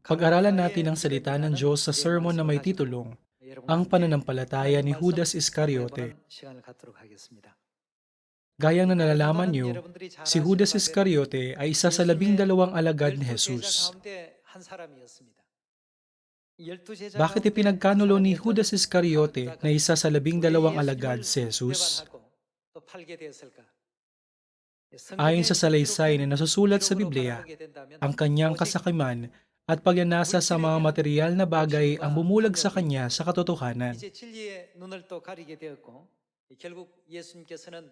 Pag-aralan natin ang salita ng Diyos sa sermon na may titulong, Ang Pananampalataya ni Judas Iscariote. Gaya na nalalaman niyo, si Judas Iscariote ay isa sa 12 alagad ni Jesus. Bakit ipinagkanulo ni Judas Iscariote na isa sa 12 alagad si Jesus? Ayon sa salaysay na nasusulat sa Biblia, ang kanyang kasakiman at pagnanasa sa mga material na bagay ang bumulag sa kanya sa katotohanan.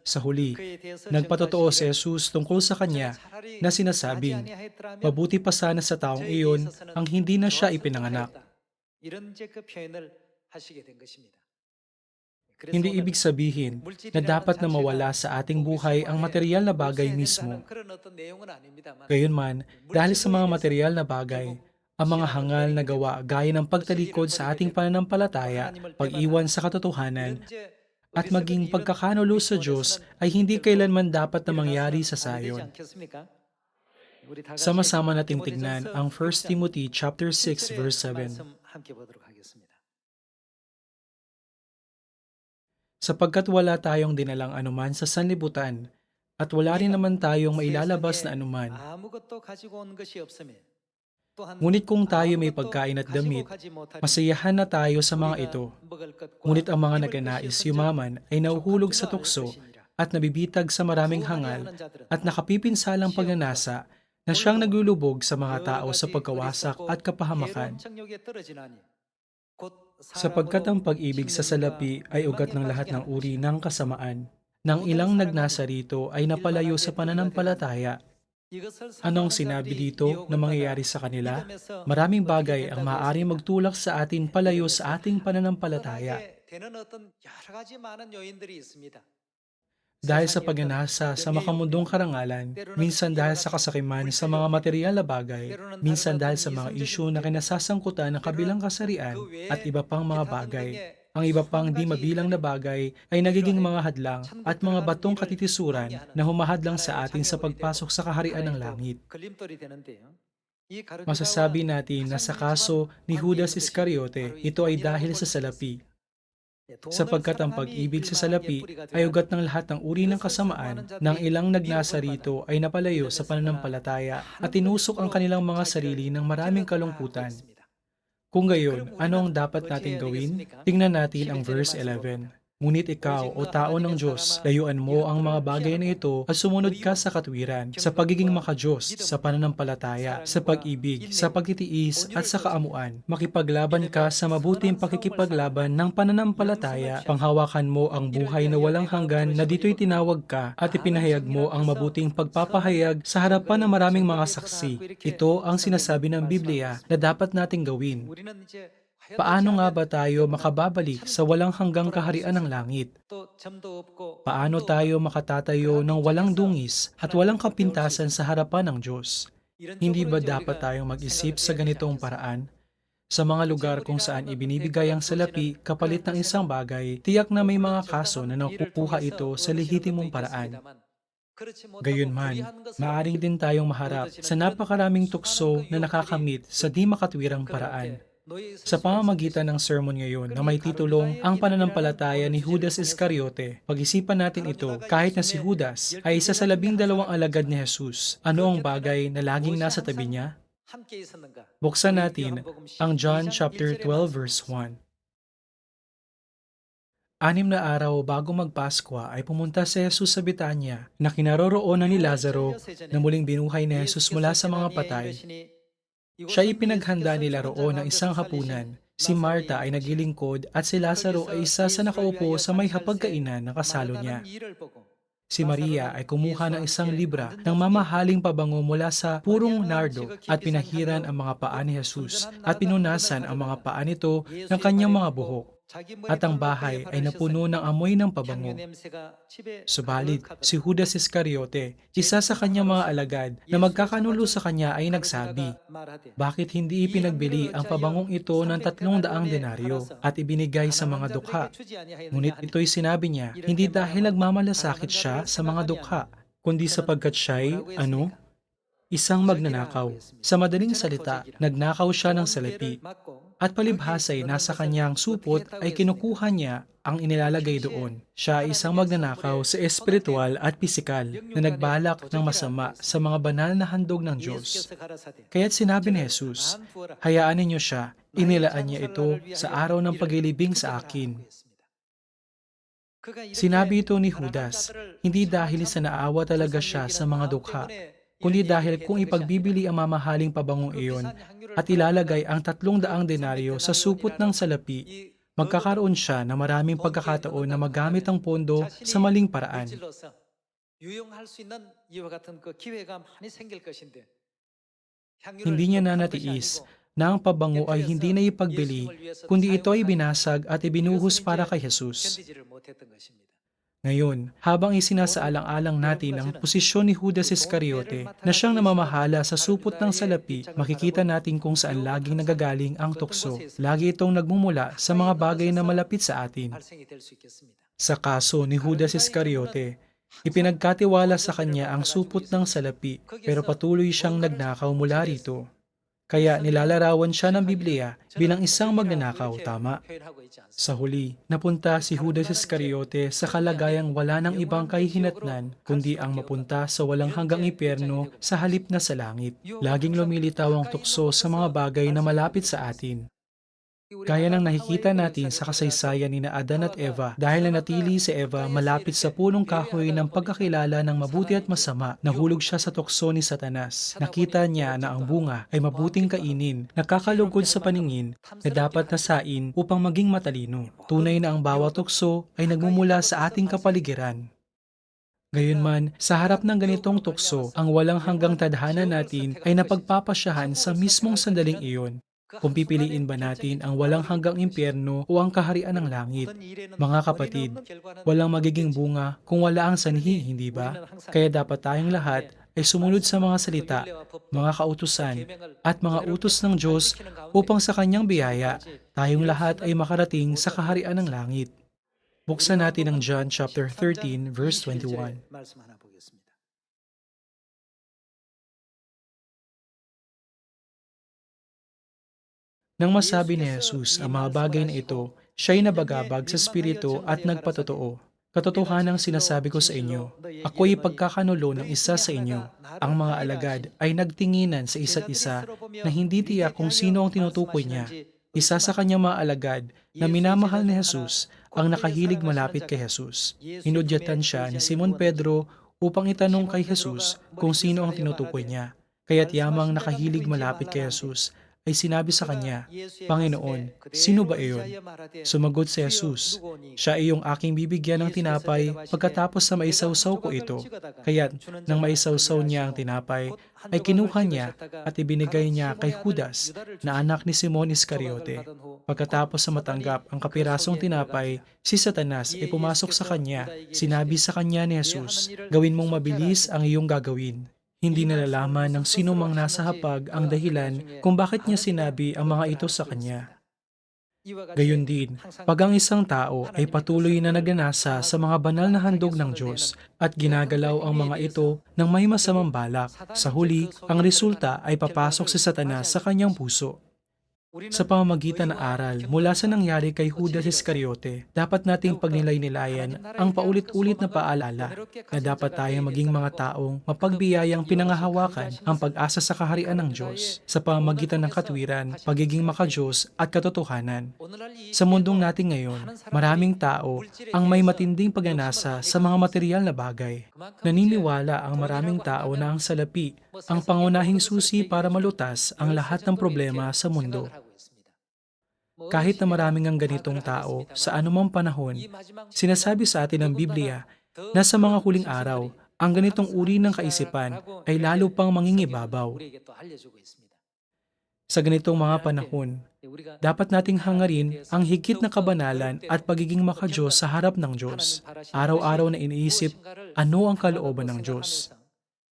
Sa huli, nagpatotoo si Jesus tungkol sa kanya na sinasabing, mabuti pa sana sa taong iyon ang hindi na siya ipinanganak. Hindi ibig sabihin na dapat na mawala sa ating buhay ang material na bagay mismo. Gayunman, dahil sa mga material na bagay, ang mga hangal na gawa gaya ng pagtalikod sa ating pananampalataya, pag-iwan sa katotohanan, at maging pagkakanulo sa Diyos ay hindi kailanman dapat na mangyari sa sayon. Sama-sama nating tignan ang 1 Timothy chapter 6 verse 7. Sapagkat wala tayong dinalang anuman sa sanlibutan, at wala rin naman tayong mailalabas na anuman. Ngunit kung tayo may pagkain at damit, masayahan na tayo sa mga ito. Ngunit ang mga nagnanais yumaman ay nauhulog sa tukso at nabibitag sa maraming hangal at nakapipinsalang pagnanasa na siyang naglulubog sa mga tao sa pagkawasak at kapahamakan. Sapagkat ang pag-ibig sa salapi ay ugat ng lahat ng uri ng kasamaan. Nang ilang nagnasa rito ay napalayo sa pananampalataya. Anong sinabi dito na mangyayari sa kanila? Maraming bagay ang maaaring magtulak sa atin palayo sa ating pananampalataya. Dahil sa pagnanasa sa makamundong karangalan, minsan dahil sa kasakiman sa mga material na bagay, minsan dahil sa mga isyu na kinasasangkutan ng kabilang kasarian at iba pang mga bagay. Ang iba pang di mabilang na bagay ay nagiging mga hadlang at mga batong katitisuran na humahadlang sa atin sa pagpasok sa kaharian ng langit. Masasabi natin na sa kaso ni Judas Iscariote, ito ay dahil sa salapi. Sapagkat ang pag-ibig sa salapi ay ugat ng lahat ng uri ng kasamaan, nang ilang nagnasa rito ay napalayo sa pananampalataya at tinusok ang kanilang mga sarili ng maraming kalungkutan. Kung gayon, ano ang dapat nating gawin? Tingnan natin ang verse 11. Ngunit ikaw, o tao ng Diyos, layuan mo ang mga bagay na ito at sumunod ka sa katwiran, sa pagiging makadiyos, sa pananampalataya, sa pag-ibig, sa pagtitiis at sa kaamuan. Makipaglaban ka sa mabuting pakikipaglaban ng pananampalataya, panghawakan mo ang buhay na walang hanggan na dito'y tinawag ka at ipinahayag mo ang mabuting pagpapahayag sa harapan ng maraming mga saksi. Ito ang sinasabi ng Biblia na dapat nating gawin. Paano nga ba tayo makababalik sa walang hanggang kaharian ng langit? Paano tayo makatatayo ng walang dungis at walang kapintasan sa harapan ng Diyos? Hindi ba dapat tayong mag-isip sa ganitong paraan? Sa mga lugar kung saan ibinibigay ang salapi kapalit ng isang bagay, tiyak na may mga kaso na nakukuha ito sa lehitimong paraan. Gayunman, maaring din tayong maharap sa napakaraming tukso na nakakamit sa di makatwirang paraan. Sa pamamagitan ng sermon ngayon na may titulong Ang Pananampalataya ni Judas Iscariote, pag-isipan natin ito kahit na si Judas ay isa sa 12 alagad ni Jesus. Ano ang bagay na laging nasa tabi niya? Buksan natin ang John chapter 12 verse 1. 6 na araw bago magpaskwa ay pumunta si Jesus sa Betanya na kinaroroonan ni Lazaro na muling binuhay ni Jesus mula sa mga patay. Siya ay pinaghanda nila roon ng isang hapunan. Si Marta ay naglilingkod at si Lazaro ay isa sa nakaupo sa may hapagkainan na kasalo niya. Si Maria ay kumuha ng isang libra ng mamahaling pabango mula sa purong nardo at pinahiran ang mga paa ni Jesus at pinunasan ang mga paa nito ng kanyang mga buhok. At ang bahay ay napuno ng amoy ng pabango. Subalit, si Judas Iscariote, isa sa kanyang mga alagad na magkakanulo sa kanya ay nagsabi, bakit hindi ipinagbili ang pabangong ito ng 300 denaryo at ibinigay sa mga dukha? Ngunit ito'y sinabi niya, hindi dahil nagmamalasakit siya sa mga dukha, kundi sapagkat siya'y, isang magnanakaw. Sa madaling salita, nagnakaw siya ng salapi. At palibhasay nasa kanyang supot ay kinukuha niya ang inilalagay doon. Siya ay isang magnanakaw sa espiritual at pisikal na nagbalak ng masama sa mga banal na handog ng Diyos. Kaya't sinabi ni Jesus, hayaan ninyo siya, inilaan niya ito sa araw ng paglilibing sa akin. Sinabi ito ni Judas, hindi dahil sa naawa talaga siya sa mga dukha, kundi dahil kung ipagbibili ang mamahaling pabangong iyon at ilalagay ang 300 denaryo sa supot ng salapi, magkakaroon siya ng maraming pagkakataon na magamit ang pondo sa maling paraan. Hindi niya nanatiis na ang pabango ay hindi na ipagbili, kundi ito ay binasag at ibinuhos para kay Jesus. Ngayon, habang isinasaalang-alang natin ang posisyon ni Judas Iscariote na siyang namamahala sa supot ng salapi, makikita natin kung saan laging nagagaling ang tukso. Lagi itong nagmumula sa mga bagay na malapit sa atin. Sa kaso ni Judas Iscariote, ipinagkatiwala sa kanya ang supot ng salapi pero patuloy siyang nagnakaw mula rito. Kaya nilalarawan siya ng Biblia bilang isang magnanakaw, tama? Sa huli, napunta si Judas Iscariote sa kalagayang wala ng ibang kahihinatnan kundi ang mapunta sa walang hanggang impyerno sa halip na sa langit. Laging lumilitaw ang tukso sa mga bagay na malapit sa atin. Gaya ng nakikita natin sa kasaysayan ni na Adan at Eva dahil nanatili si Eva malapit sa punong kahoy ng pagkakilala ng mabuti at masama, nahulog siya sa tukso ni Satanas. Nakita niya na ang bunga ay mabuting kainin, nakakalugod sa paningin na dapat nasain upang maging matalino. Tunay na ang bawat tukso ay nagmumula sa ating kapaligiran. Gayunman, sa harap ng ganitong tukso, ang walang hanggang tadhana natin ay napagpapasyahan sa mismong sandaling iyon. Kung pipiliin ba natin ang walang hanggang impyerno o ang kaharian ng langit? Mga kapatid, walang magiging bunga kung wala ang sanhi, hindi ba? Kaya dapat tayong lahat ay sumunod sa mga salita, mga kautusan, at mga utos ng Diyos upang sa kanyang biyaya, tayong lahat ay makarating sa kaharian ng langit. Buksan natin ang John chapter 13 verse 21. Nang masabi ni Jesus ang mga bagay na ito, siya'y nabagabag sa spirito at nagpatotoo. Katotohanang sinasabi ko sa inyo, ako'y pagkakanulo ng isa sa inyo. Ang mga alagad ay nagtinginan sa isa't isa na hindi tiyak kung sino ang tinutukoy niya. Isa sa kanyang mga alagad na minamahal ni Jesus ang nakahilig malapit kay Jesus. Inudyatan siya ni Simon Pedro upang itanong kay Jesus kung sino ang tinutukoy niya. Kaya't yamang nakahilig malapit kay Jesus ay sinabi sa kanya, Panginoon, sino ba iyon? Sumagot si Jesus, siya ay yung aking bibigyan ng tinapay pagkatapos na maisawsaw ko ito. Kaya't nang maisawsaw niya ang tinapay, ay kinuha niya at ibinigay niya kay Judas na anak ni Simon Iscariote. Pagkatapos sa matanggap ang kapirasong tinapay, si Satanas ay pumasok sa kanya. Sinabi sa kanya ni Jesus, gawin mong mabilis ang iyong gagawin. Hindi nalalaman ng sino mang nasa hapag ang dahilan kung bakit niya sinabi ang mga ito sa kanya. Gayon din, pag ang isang tao ay patuloy na nagnanasa sa mga banal na handog ng Diyos at ginagalaw ang mga ito ng may masamang balak, sa huli, ang resulta ay papasok si Satanas sa kanyang puso. Sa pamamagitan ng aral mula sa nangyari kay Judas Iscariote, dapat nating pagnilay-nilayan ang paulit-ulit na paalala na dapat tayong maging mga taong mapagbiyayang pinangahawakan ang pag-asa sa kaharian ng Diyos sa pamamagitan ng katwiran, pagiging makadiyos at katotohanan. Sa mundong natin ngayon, maraming tao ang may matinding pagnanasa sa mga material na bagay. Naniniwala ang maraming tao na ang salapi ang pangunahing susi para malutas ang lahat ng problema sa mundo. Kahit na maraming ang ganitong tao sa anumang panahon, sinasabi sa atin ng Biblia na sa mga huling araw, ang ganitong uri ng kaisipan ay lalo pang mangingibabaw. Sa ganitong mga panahon, dapat nating hangarin ang higit na kabanalan at pagiging makadiyos sa harap ng Diyos. Araw-araw na iniisip, ano ang kalooban ng Diyos?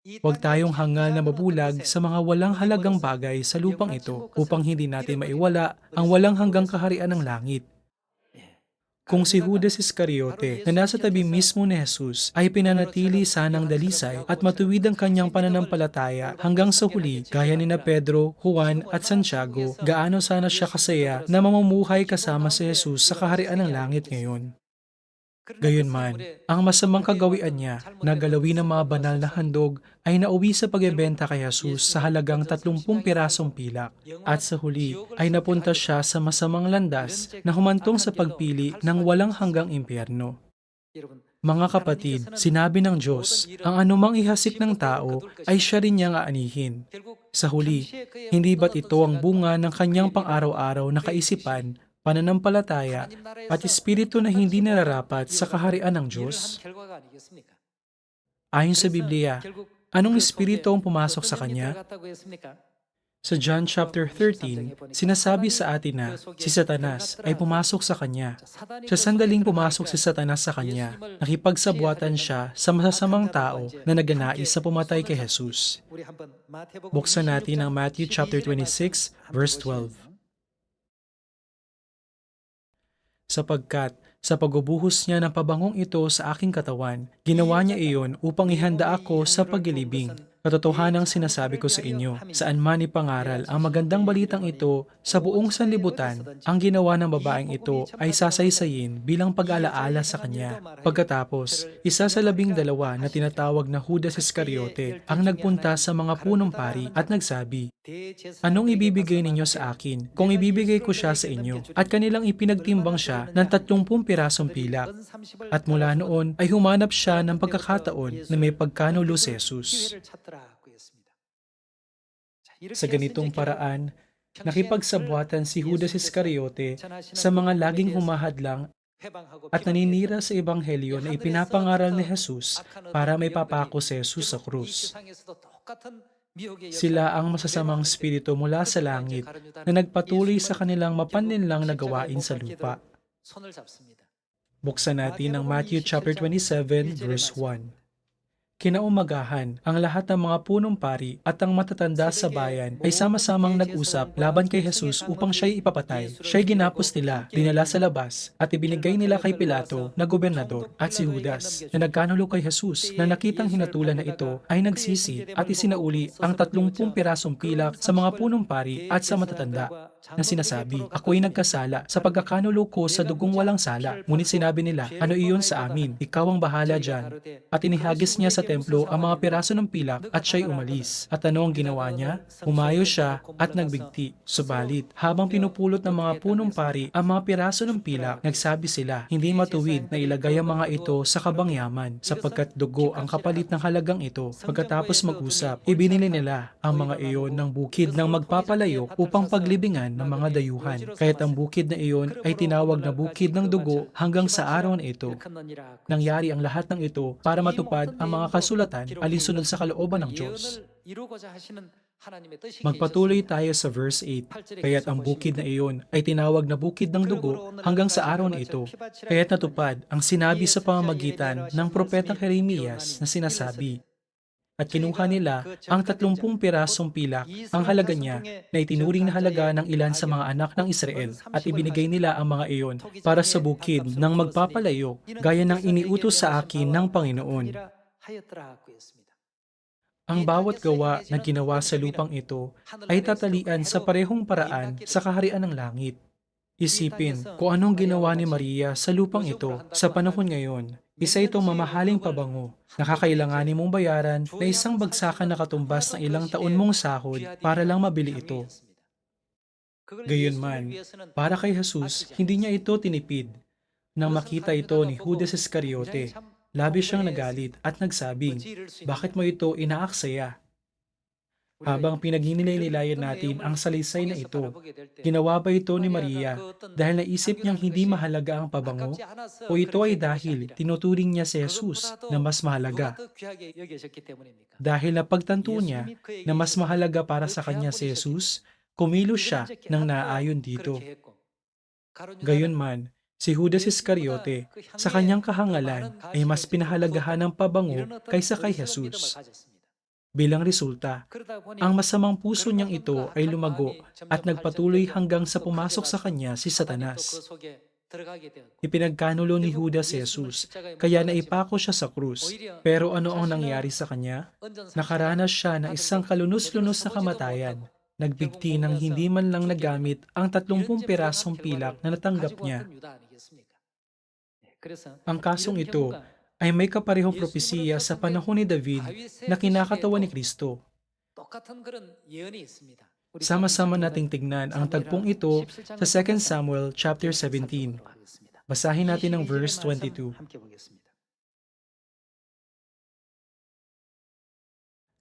Huwag tayong hangal na mabulag sa mga walang halagang bagay sa lupang ito upang hindi natin maiwala ang walang hanggang kaharian ng langit. Kung si Judas Iscariote na nasa tabi mismo ni Jesus ay pinanatili sanang dalisay at matuwid ang kanyang pananampalataya hanggang sa huli gaya ni na Pedro, Juan at Santiago, gaano sana siya kasaya na mamumuhay kasama si Jesus sa kaharian ng langit ngayon. Gayunman, ang masamang kagawian niya na galawin ng mga banal na handog ay nauwi sa pagbebenta kay Jesus sa halagang 30 pirasong pilak at sa huli ay napunta siya sa masamang landas na humantong sa pagpili ng walang hanggang impyerno. Mga kapatid, sinabi ng Diyos, ang anumang ihasik ng tao ay siya rin niyang aanihin. Sa huli, hindi ba't ito ang bunga ng kanyang pang-araw-araw na kaisipan, pananampalataya, at espiritu na hindi nararapat sa kaharian ng Diyos? Ayon sa Biblia, anong espiritu ang pumasok sa kanya? Sa John chapter 13, sinasabi sa atin na si Satanas ay pumasok sa kanya. Sa sandaling pumasok si Satanas sa kanya, nakipagsabuatan siya sa masasamang tao na nagnanais sa pumatay kay Jesus. Buksan natin ang Matthew chapter 26, verse 12. Sapagkat sa pagbubuhos niya ng pabangong ito sa aking katawan, ginawa niya iyon upang ihanda ako sa paglilibing. Katotohanang sinasabi ko sa inyo, saan man ipangaral ang magandang balitang ito sa buong sanlibutan, ang ginawa ng babaeng ito ay sasaysayin bilang pag-alaala sa kanya. Pagkatapos, isa sa 12 na tinatawag na Judas Iscariote ang nagpunta sa mga punong pari at nagsabi, anong ibibigay ninyo sa akin kung ibibigay ko siya sa inyo? At kanilang ipinagtimbang siya ng 30 pirasong pilak. At mula noon ay humanap siya ng pagkakataon na may pagkanulo si Jesus. Sa ganitong paraan, nakipagsabuatan si Judas Iscariote sa mga laging humahadlang at naninira sa ebanghelyo na ipinapangaral ni Jesus para may papako si Jesus sa krus. Sila ang masasamang spirito mula sa langit na nagpatuloy sa kanilang mapanlinlang na gawain sa lupa. Buksan natin ang Matthew chapter 27 verse 1. Kinaumagahan, ang lahat ng mga punong pari at ang matatanda sa bayan ay sama-samang nag-usap laban kay Jesus upang siya'y ipapatay. Siya'y ginapos nila, dinala sa labas, at ibinigay nila kay Pilato na gobernador at si Judas na nagkanulo kay Jesus na nakitang hinatulan na ito ay nagsisi at isinauli ang 30 pirasong pilak sa mga punong pari at sa matatanda na sinasabi, ako'y nagkasala sa pagkakanulo ko sa dugong walang sala. Ngunit sinabi nila, ano iyon sa amin? Ikaw ang bahala dyan. At inihagis niya sa templo ang mga piraso ng pilak at siya'y umalis. At ano ang ginawa niya? Humayo siya at nagbigti. Subalit, habang pinupulot ng mga punong pari ang mga piraso ng pilak, nagsabi sila, hindi matuwid na ilagay ang mga ito sa kabangyaman, sapagkat dugo ang kapalit ng halagang ito. Pagkatapos mag-usap, ibinili nila ang mga iyon ng bukid ng magpapalayok upang paglibingan ng mga dayuhan. Kaya't ang bukid na iyon ay tinawag na bukid ng dugo hanggang sa araw na ito. Nangyari ang lahat ng ito para matupad ang mga kasulatan alinsunod sa kalooban ng Diyos. Magpatuloy tayo sa verse 8. Kaya't ang bukid na iyon ay tinawag na bukid ng dugo hanggang sa araw na ito. Kaya't natupad ang sinabi sa pamamagitan ng propetang Jeremias na sinasabi, at kinuha nila ang 30 pirasong pilak, ang halaga niya na itinuring na halaga ng ilan sa mga anak ng Israel, at ibinigay nila ang mga iyon para sa bukid ng magpapalayo, gaya ng iniutos sa akin ng Panginoon. Ang bawat gawa na ginawa sa lupang ito ay tatalian sa parehong paraan sa kaharian ng langit. Isipin kung anong ginawa ni Maria sa lupang ito sa panahon ngayon. Isa itong mamahaling pabango. Nakakailanganin mong bayaran na isang bagsakan na katumbas ng ilang taon mong sahod para lang mabili ito. Gayunman, para kay Jesus, hindi niya ito tinipid. Nang makita ito ni Judas Iscariote, labis siyang nagalit at nagsabing, bakit mo ito inaaksaya? Habang pinagninilayan natin ang salaysay na ito, ginawa ba ito ni Maria dahil naisip niyang hindi mahalaga ang pabango? O ito ay dahil tinuturing niya si Jesus na mas mahalaga? Dahil napagtanto niya na mas mahalaga para sa kanya si Jesus, kumilos siya ng naaayon dito. Gayunman, si Judas Iscariote, sa kanyang kahangalan ay mas pinahalagahan ng pabango kaysa kay Jesus. Bilang resulta, ang masamang puso niyang ito ay lumago at nagpatuloy hanggang sa pumasok sa kanya si Satanas. Ipinagkanulo ni Judas si Jesus, kaya naipako siya sa krus. Pero ano ang nangyari sa kanya? Nakaranas siya ng isang kalunos-lunos na kamatayan. Nagbigti ng hindi man lang nagamit ang 30 pirasong pilak na natanggap niya. Ang kasong ito ay may kaparehong propesiya sa panahon ni David na kinakatawan ni Kristo. Sama-sama nating tignan ang tagpong ito sa 2 Samuel chapter 17. Basahin natin ang verse 22.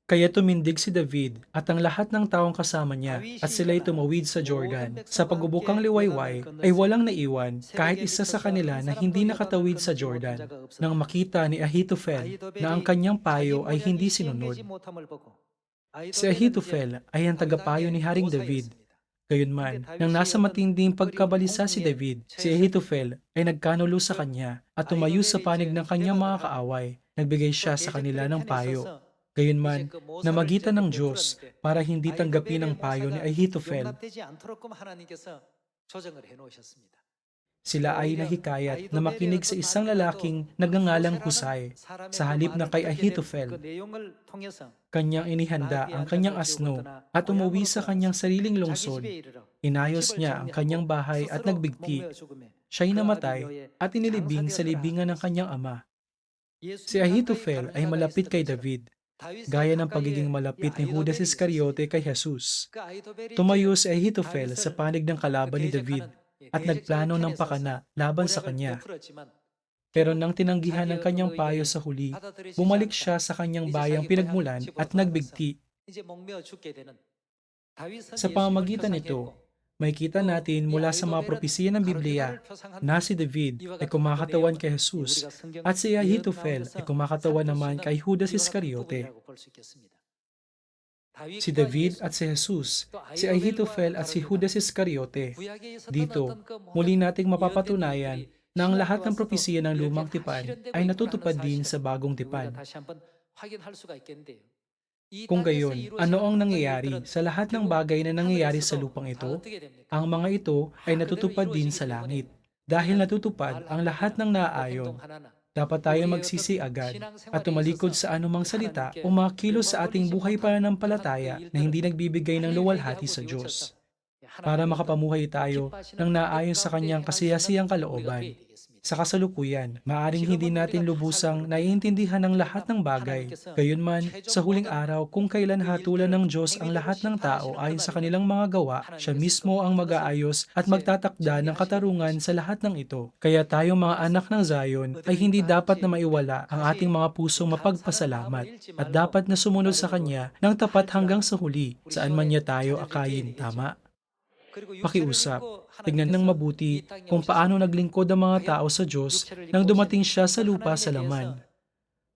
Kaya tumindig si David at ang lahat ng taong kasama niya at sila'y tumawid sa Jordan. Sa pagbubukang liwayway ay walang naiwan kahit isa sa kanila na hindi nakatawid sa Jordan. Nang makita ni Ahitofel na ang kanyang payo ay hindi sinunod. Si Ahitofel ay ang tagapayo ni Haring David. Gayunman, nang nasa matinding pagkabalisa si David, si Ahitofel ay nagkanulo sa kanya at tumayo sa panig ng kanyang mga kaaway. Nagbigay siya sa kanila ng payo. Gayunman, namagitan ng Diyos para hindi tanggapin ang payo ni Ahitofel. Sila ay nahikayat na makinig sa isang lalaking nagngangalang Husay, sa halip na kay Ahitofel. Kanyang inihanda ang kanyang asno at umuwi sa kanyang sariling lungsod. Inayos niya ang kanyang bahay at nagbigti. Siya'y namatay at inilibing sa libingan ng kanyang ama. Si Ahitofel ay malapit kay David, gaya ng pagiging malapit ni Judas Iscariote kay Jesus. Tumayo si Ahitofel sa panig ng kalaban ni David at nagplano ng pakana laban sa kanya. Pero nang tinanggihan ng kanyang payo sa huli, bumalik siya sa kanyang bayang pinagmulan at nagbigti. Sa pamamagitan nito, makikita natin mula sa mga propesiya ng Biblia na si David ay kumakatawan kay Jesus at si Ahitofel ay kumakatawan naman kay Judas Iscariote. Si David at si Jesus, si Ahitofel at si Judas Iscariote. Dito, muli nating mapapatunayan na ang lahat ng propesiya ng lumang tipan ay natutupad din sa bagong tipan. Kung gayon, ano ang nangyayari sa lahat ng bagay na nangyayari sa lupang ito? Ang mga ito ay natutupad din sa langit. Dahil natutupad ang lahat ng naaayon, dapat tayo magsisi agad at tumalikod sa anumang salita o mga kilos sa ating buhay pananampalataya na hindi nagbibigay ng luwalhati sa Diyos, para makapamuhay tayo ng naayon sa kanyang kasiyasiyang kalooban. Sa kasalukuyan, maaring hindi natin lubusang naiintindihan ang lahat ng bagay. Gayunman, sa huling araw kung kailan hatulan ng Diyos ang lahat ng tao ayon sa kanilang mga gawa, siya mismo ang mag-aayos at magtatakda ng katarungan sa lahat ng ito. Kaya tayong mga anak ng Zion ay hindi dapat na maiwala ang ating mga pusong mapagpasalamat at dapat na sumunod sa Kanya ng tapat hanggang sa huli, saan man niya tayo akayin, tama? Pakiusap, tignan ng mabuti kung paano naglingkod ang mga tao sa Diyos nang dumating siya sa lupa sa laman.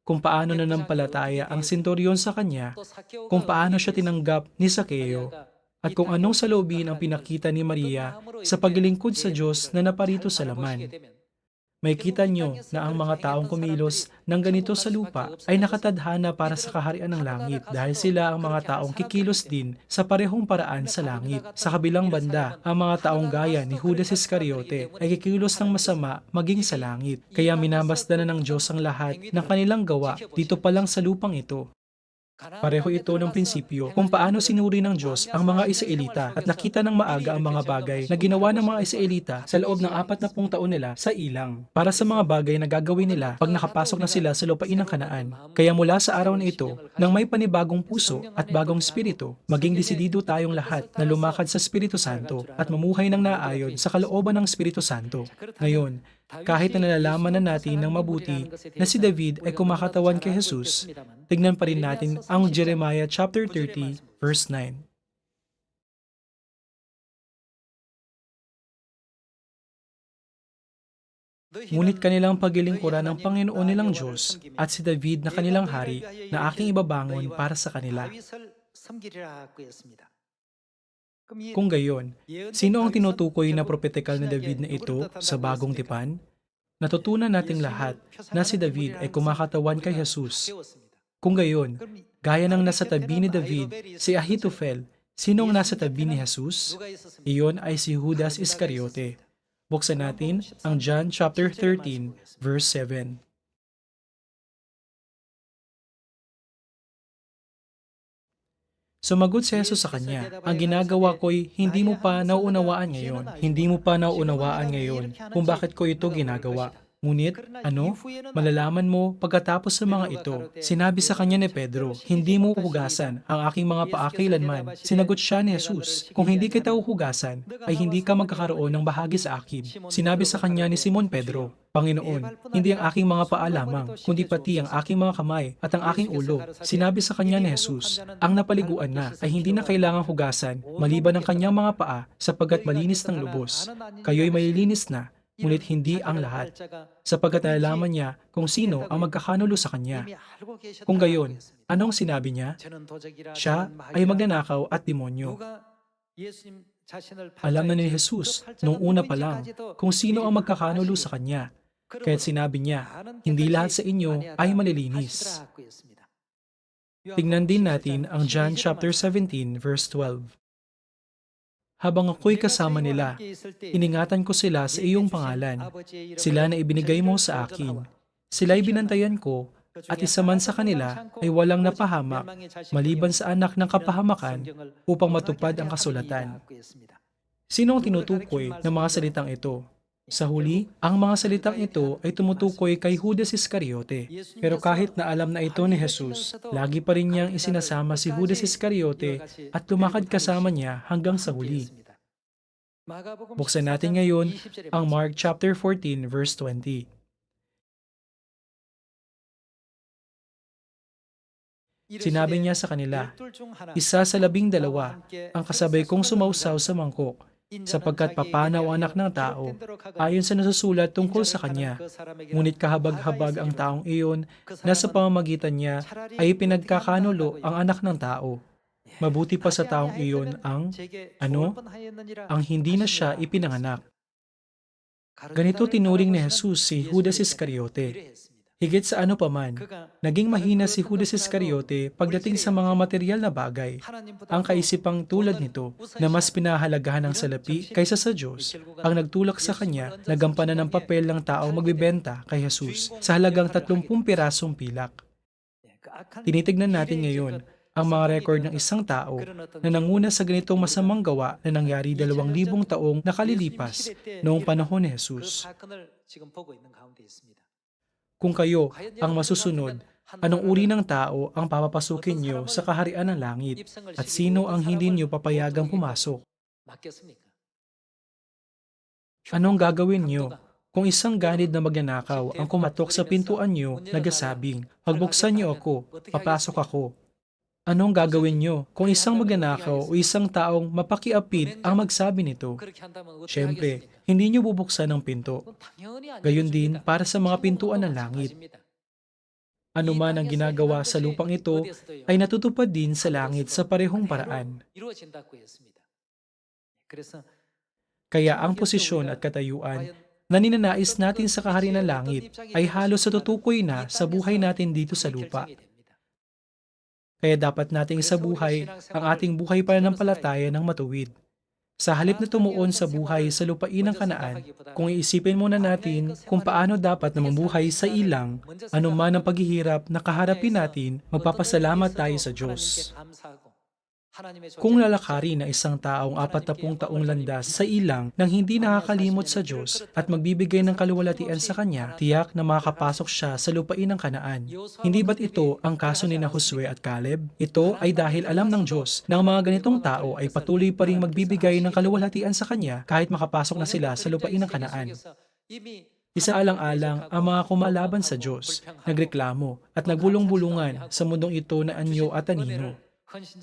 Kung paano nanampalataya ang senturyon sa kanya, kung paano siya tinanggap ni Sakeo, at kung anong saloobin ang pinakita ni Maria sa paglilingkod sa Diyos na naparito sa laman. Makikita nyo na ang mga taong kumilos ng ganito sa lupa ay nakatadhana para sa kaharian ng langit dahil sila ang mga taong kikilos din sa parehong paraan sa langit. Sa kabilang banda, ang mga taong gaya ni Judas Iscariote ay kikilos ng masama maging sa langit. Kaya minabasda na ng Diyos ang lahat ng kanilang gawa dito pa lang sa lupang ito. Pareho ito ng prinsipyo kung paano sinuri ng Diyos ang mga Israelita at nakita ng maaga ang mga bagay na ginawa ng mga Israelita sa loob ng 40 taon nila sa ilang para sa mga bagay na gagawin nila pag nakapasok na sila sa lupain ng Kanaan. Kaya mula sa araw na ito, nang may panibagong puso at bagong espiritu, maging desidido tayong lahat na lumakad sa Espiritu Santo at mamuhay ng naayon sa kalooban ng Espiritu Santo. Ngayon, kahit na nalalaman na natin ng mabuti na si David ay kumakatawan kay Jesus, tignan pa rin natin ang Jeremiah chapter 30, verse 9. Ngunit kanilang paglilingkuran ng Panginoon nilang Diyos at si David na kanilang hari na aking ibabangon para sa kanila. Kung gayon, sino ang tinutukoy na propetikal na David na ito sa bagong tipan? Natutunan nating lahat na si David ay kumakatawan kay Jesus. Kung gayon, gaya ng nasa tabi ni David, si Ahitofel, sino ang nasa tabi ni Jesus? Iyon ay si Judas Iscariote. Buksan natin ang John chapter 13, verse 7. Sumagot si Jesus sa kanya, "Ang ginagawa ko'y hindi mo pa nauunawaan ngayon. Hindi mo pa nauunawaan ngayon kung bakit ko ito ginagawa. Ngunit, ano? Malalaman mo pagkatapos sa mga ito." Sinabi sa kanya ni Pedro, "Hindi mo hugasan ang aking mga paa kailanman." Sinagot siya ni Jesus, "Kung hindi kita uhugasan, ay hindi ka magkakaroon ng bahagi sa akin." Sinabi sa kanya ni Simon Pedro, "Panginoon, hindi ang aking mga paa lamang, kundi pati ang aking mga kamay at ang aking ulo." Sinabi sa kanya ni Jesus, "Ang napaliguan na ay hindi na kailangang hugasan maliban ang kanyang mga paa sapagkat malinis ng lubos. Kayo'y malilinis na, ngunit hindi ang lahat." Sapagkat nalalaman niya kung sino ang magkakanulo sa kanya. Kung gayon, anong sinabi niya? Siya ay magnanakaw at demonyo. Alam na ni Jesus noong una pa lang kung sino ang magkakanulo sa kanya. Kaya't sinabi niya, "Hindi lahat sa inyo ay malilinis." Tingnan din natin ang John chapter 17 verse 12. "Habang ako'y kasama nila, iningatan ko sila sa iyong pangalan. Sila na ibinigay mo sa akin. Sila'y binantayan ko, at isa man sa kanila ay walang napahamak, maliban sa anak ng kapahamakan, upang matupad ang kasulatan." Sino ang tinutukoy ng mga salitang ito? Sa huli, ang mga salitang ito ay tumutukoy kay Judas Iscariote. Pero kahit na alam na ito ni Jesus, lagi pa rin niyang isinasama si Judas Iscariote at lumakad kasama niya hanggang sa huli. Buksan natin ngayon ang Mark chapter 14 verse 20. Sinabi niya sa kanila, "Isa sa 12 ang kasabay kong sumausaw sa mangkok, sapagkat papanaw ang anak ng tao, ayon sa nasusulat tungkol sa kanya. Ngunit kahabag-habag ang taong iyon na sa pamamagitan niya ay pinagkakanulo ang anak ng tao. Mabuti pa sa taong iyon ang, ano, ang hindi na siya ipinanganak." Ganito tinuring ni Jesus si Judas Iscariote. Higit sa ano paman, naging mahina si Judas Iscariote pagdating sa mga material na bagay. Ang kaisipang tulad nito na mas pinahalagahan ng salapi kaysa sa Diyos ang nagtulak sa kanya na gampanan ng papel ng taong magbebenta kay Jesus sa halagang 30 pirasong pilak. Tinitignan natin ngayon ang mga record ng isang tao na nanguna sa ganitong masamang gawa na nangyari 2,000 taong nakalilipas noong panahon ni Jesus. Kung kayo ang masusunod, anong uri ng tao ang papapasukin niyo sa kaharian ng langit? At sino ang hindi niyo papayagang pumasok? Anong gagawin niyo kung isang ganid na magnanakaw ang kumatok sa pintuan niyo nagsasabing, "Pagbuksan niyo ako, papasok ako"? Anong gagawin niyo kung isang magnanakaw o isang taong mapakiapid ang magsabi nito? Siyempre, hindi niyo bubuksan ang pinto. Gayon din para sa mga pintuan ng langit. Ano man ang ginagawa sa lupang ito ay natutupad din sa langit sa parehong paraan. Kaya ang posisyon at katayuan na ninanais natin sa kaharian ng langit ay halos sa tutukoy na sa buhay natin dito sa lupa. Kaya dapat nating isabuhay ang ating buhay pananampalataya ng matuwid. Sa halip na tumuon sa buhay sa lupain ng Kanaan, kung iisipin muna natin kung paano dapat na mamuhay sa ilang, anuman ang paghihirap na kaharapin natin, magpapasalamat tayo sa Diyos. Kung lalakari na isang taong 40 taong landas sa ilang nang hindi nakakalimot sa Diyos at magbibigay ng kaluwalhatian sa Kanya, tiyak na makakapasok siya sa lupain ng Kanaan. Hindi ba't ito ang kaso ni na Josue at Caleb? Ito ay dahil alam ng Diyos na ang mga ganitong tao ay patuloy pa ring magbibigay ng kaluwalhatian sa Kanya kahit makapasok na sila sa lupain ng Kanaan. Isaalang-alang ang mga kumalaban sa Diyos, nagreklamo at nagbulong-bulungan sa mundong ito na anyo at anino.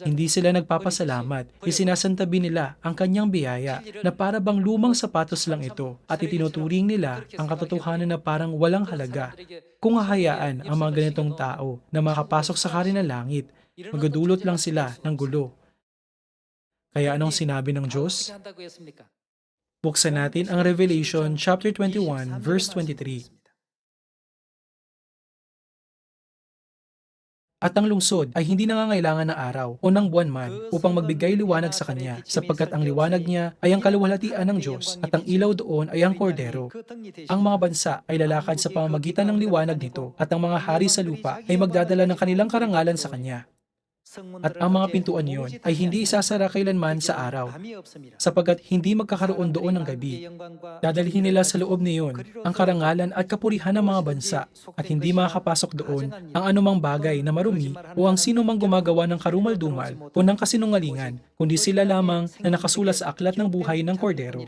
Hindi sila nagpapasalamat, isinasantabi nila ang kanyang biyaya na para bang lumang sapatos lang ito at itinuturing nila ang katotohanan na parang walang halaga. Kung hahayaan ang mga ganitong tao na makapasok sa kaharian ng langit, magdudulot lang sila ng gulo. Kaya anong sinabi ng Diyos? Buksan natin ang Revelation chapter 21 verse 23. At ang lungsod ay hindi nangangailangan ng araw o ng buwan man upang magbigay liwanag sa kanya, sapagkat ang liwanag niya ay ang kaluwalhatian ng Diyos at ang ilaw doon ay ang kordero. Ang mga bansa ay lalakad sa pamamagitan ng liwanag nito at ang mga hari sa lupa ay magdadala ng kanilang karangalan sa kanya. At ang mga pintuan niyon ay hindi isasara kailanman sa araw, sapagkat hindi magkakaroon doon ng gabi. Dadalhin nila sa loob niyon ang karangalan at kapurihan ng mga bansa, at hindi makakapasok doon ang anumang bagay na marumi o ang sino mang gumagawa ng karumal-dumal o ng kasinungalingan, kundi sila lamang na nakasulat sa aklat ng buhay ng kordero.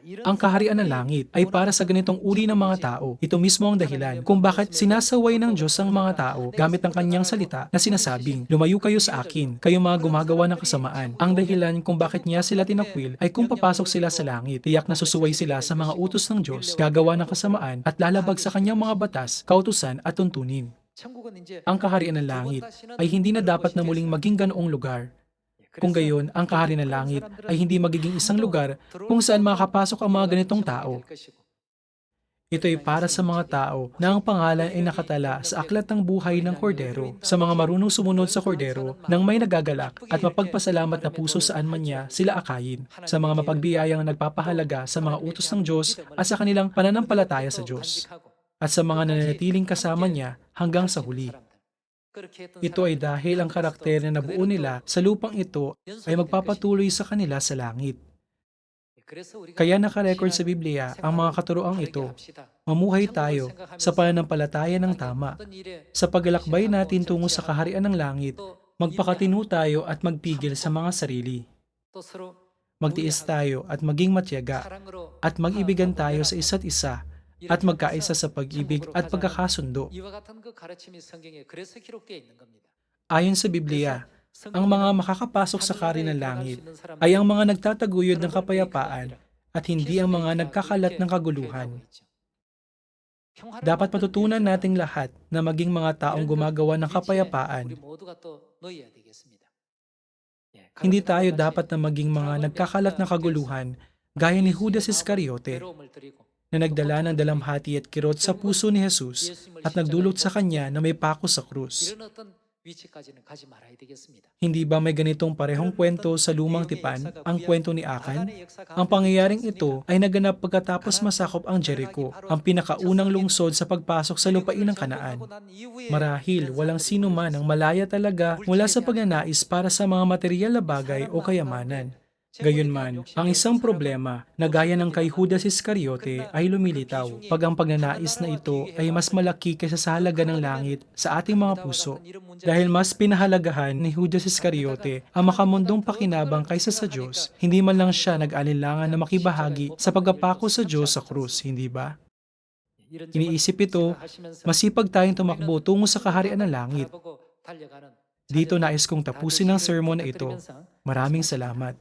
Ang kaharian ng langit ay para sa ganitong uri ng mga tao. Ito mismo ang dahilan kung bakit sinasaway ng Diyos ang mga tao gamit ang kanyang salita na sinasabing, "Lumayo kayo sa akin, kayong mga gumagawa ng kasamaan." Ang dahilan kung bakit niya sila tinakwil ay kung papasok sila sa langit. Tiyak na susuway sila sa mga utos ng Diyos, gagawa ng kasamaan at lalabag sa kanyang mga batas, kautusan at tuntunin. Ang kaharian ng langit ay hindi na dapat na muling maging ganoong lugar. Kung gayon, ang kaharian ng langit ay hindi magiging isang lugar kung saan makakapasok ang mga ganitong tao. Ito ay para sa mga tao na ang pangalan ay nakatala sa aklat ng buhay ng kordero, sa mga marunong sumunod sa kordero nang may nagagalak at mapagpasalamat na puso saan man niya sila akayin, sa mga mapagbiyayang nagpapahalaga sa mga utos ng Diyos at sa kanilang pananampalataya sa Diyos, at sa mga nananatiling kasama niya hanggang sa huli. Ito ay dahil ang karakter na nabuo nila sa lupang ito ay magpapatuloy sa kanila sa langit. Kaya nakarecord sa Biblia ang mga katuroang ito. Mamuhay tayo sa pananampalataya ng tama. Sa paglalakbay natin tungo sa kaharian ng langit, magpakatino tayo at magpigil sa mga sarili. Magtiis tayo at maging matyaga, at mag-ibigan tayo sa isa't isa, at magkaisa sa pag-ibig at pagkakasundo. Ayon sa Biblia, ang mga makakapasok sa kaharian ng langit ay ang mga nagtataguyod ng kapayapaan at hindi ang mga nagkakalat ng kaguluhan. Dapat matutunan nating lahat na maging mga taong gumagawa ng kapayapaan. Hindi tayo dapat na maging mga nagkakalat ng kaguluhan gaya ni Judas Iscariote, na nagdala ng dalamhati at kirot sa puso ni Jesus at nagdulot sa kanya na may pako sa krus. Hindi ba may ganitong parehong kwento sa lumang tipan, ang kwento ni Akan? Ang pangyayaring ito ay naganap pagkatapos masakop ang Jericho, ang pinakaunang lungsod sa pagpasok sa lupain ng Kanaan. Marahil walang sino man ang malaya talaga mula sa pagnanais para sa mga materyal na bagay o kayamanan. Gayunman, ang isang problema na gaya ng kay Judas Iscariote ay lumilitaw pag ang pagnanais na ito ay mas malaki kaysa sa halaga ng langit sa ating mga puso. Dahil mas pinahalagahan ni Judas Iscariote ang makamundong pakinabang kaysa sa Diyos, hindi man lang siya nag-alinlangan na makibahagi sa pagpapako sa Diyos sa krus, hindi ba? Iniisip ito, masipag tayong tumakbo tungo sa kaharian ng langit. Dito nais kong tapusin ang sermon na ito. Maraming salamat.